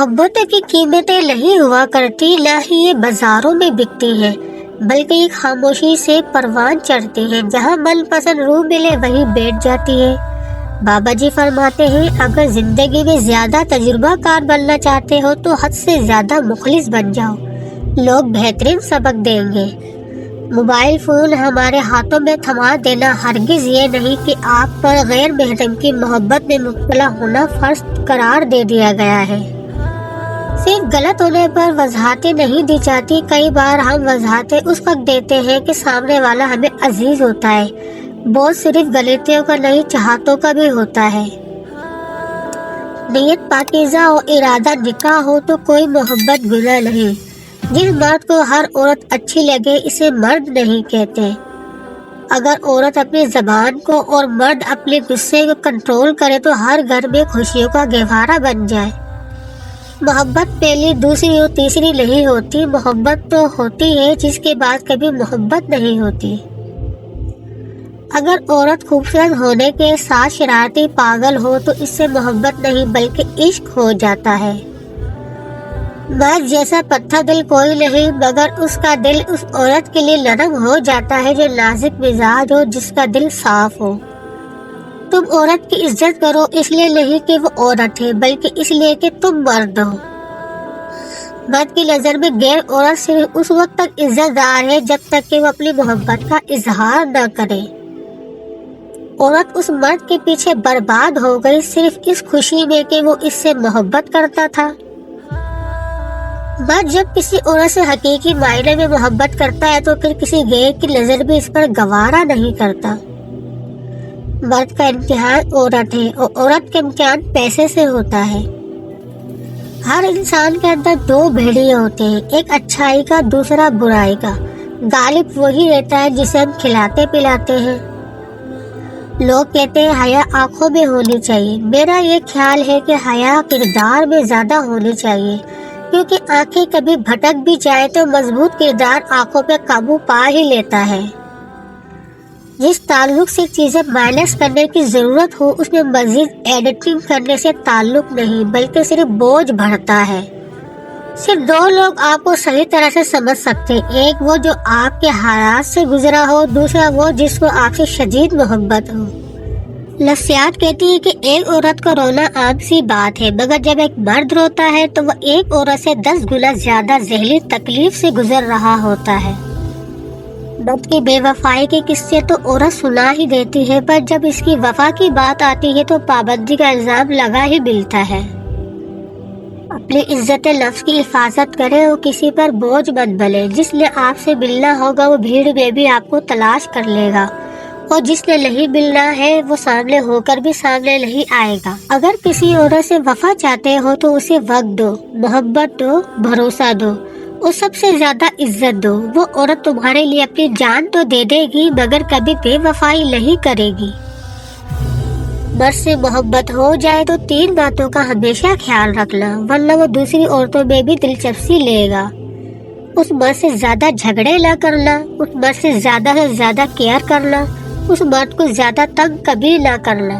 محبتوں کی قیمتیں نہیں ہوا کرتی، نہ ہی یہ بازاروں میں بکتی ہیں، بلکہ یہ خاموشی سے پروان چڑھتی ہیں، جہاں من پسند روح ملے وہیں بیٹھ جاتی ہے۔ بابا جی فرماتے ہیں، اگر زندگی میں زیادہ تجربہ کار بننا چاہتے ہو تو حد سے زیادہ مخلص بن جاؤ، لوگ بہترین سبق دیں گے۔ موبائل فون ہمارے ہاتھوں میں تھما دینا ہرگز یہ نہیں کہ آپ پر غیر محرم کی محبت میں مبتلا ہونا فرض قرار دے دیا گیا ہے۔ صرف غلط ہونے پر وضاحتیں نہیں دی جاتی، کئی بار ہم وضاحتیں اس وقت دیتے ہیں کہ سامنے والا ہمیں عزیز ہوتا ہے۔ بوجھ صرف غلطیوں کا نہیں، چاہتوں کا بھی ہوتا ہے۔ نیت پاکیزہ اور ارادہ نکاح ہو تو کوئی محبت گناہ نہیں۔ جس مرد کو ہر عورت اچھی لگے اسے مرد نہیں کہتے۔ اگر عورت اپنی زبان کو اور مرد اپنے غصے کو کنٹرول کرے تو ہر گھر میں خوشیوں کا گہوارہ بن جائے۔ محبت پہلی، دوسری اور تیسری نہیں ہوتی، محبت تو ہوتی ہے جس کے بعد کبھی محبت نہیں ہوتی۔ اگر عورت خوبصورت ہونے کے ساتھ شرارتی پاگل ہو تو اس سے محبت نہیں بلکہ عشق ہو جاتا ہے۔ مرد جیسا پتھر دل کوئی نہیں، مگر اس کا دل اس عورت کے لیے نرم ہو جاتا ہے جو نازک مزاج ہو، جس کا دل صاف ہو۔ تم عورت کی عزت کرو، اس لیے نہیں کہ وہ عورت ہے بلکہ اس لیے کہ تم مرد ہو۔ مرد کی نظر میں غیر عورت صرف اس وقت تک عزت دار ہے جب تک کہ وہ اپنی محبت کا اظہار نہ کرے۔ عورت اس مرد کے پیچھے برباد ہو گئی صرف اس خوشی میں کہ وہ اس سے محبت کرتا تھا۔ مرد جب کسی عورت سے حقیقی معنی میں محبت کرتا ہے تو پھر کسی غیر کی نظر بھی اس پر گوارا نہیں کرتا۔ مرد کا امتحان عورت ہے اور عورت کا امتحان پیسے سے ہوتا ہے۔ ہر انسان کے اندر دو بھیڑیے ہوتے ہیں، ایک اچھائی کا، دوسرا برائی کا۔ غالب وہی رہتا ہے جسے ہم کھلاتے پلاتے ہیں۔ لوگ کہتے ہیں حیا آنکھوں میں ہونی چاہیے، میرا یہ خیال ہے کہ حیا کردار میں زیادہ ہونی چاہیے، کیونکہ آنکھیں کبھی بھٹک بھی جائے تو مضبوط کردار آنکھوں پہ قابو پا ہی لیتا ہے۔ جس تعلق سے چیزیں مائنس کرنے کی ضرورت ہو اس میں مزید ایڈیٹنگ کرنے سے تعلق نہیں بلکہ صرف بوجھ بڑھتا ہے۔ صرف دو لوگ آپ کو صحیح طرح سے سمجھ سکتے ہیں، ایک وہ جو آپ کے حالات سے گزرا ہو، دوسرا وہ جس کو آپ سے شدید محبت ہو۔ نفسیات کہتی ہے کہ ایک عورت کو رونا عام سی بات ہے، مگر جب ایک مرد روتا ہے تو وہ ایک عورت سے 10 گنا زیادہ ذہنی تکلیف سے گزر رہا ہوتا ہے۔ مرد کی بے وفائی کے قصے تو عورت سنا ہی دیتی ہے، پر جب اس کی وفا کی بات آتی ہے تو پابندی کا الزام لگا ہی ملتا ہے۔ اپنی عزت نفس کی حفاظت کرے اور کسی پر بوجھ مت بنے۔ جس نے آپ سے ملنا ہوگا وہ بھیڑ میں بھی آپ کو تلاش کر لے گا، اور جس نے نہیں ملنا ہے وہ سامنے ہو کر بھی سامنے نہیں آئے گا۔ اگر کسی عورت سے وفا چاہتے ہو تو اسے وقت دو، محبت دو، بھروسہ دو اور سب سے زیادہ عزت دو۔ وہ عورت تمہارے لیے اپنی جان تو دے دے گی مگر کبھی بے وفائی نہیں کرے گی۔ مرد سے محبت ہو جائے تو 3 باتوں کا ہمیشہ خیال رکھنا، ورنہ وہ دوسری عورتوں میں بھی دلچسپی لے گا۔ اس مرد سے زیادہ جھگڑے نہ کرنا، اس مرد سے زیادہ کیئر کرنا، اس مرد کو زیادہ تنگ کبھی نہ کرنا۔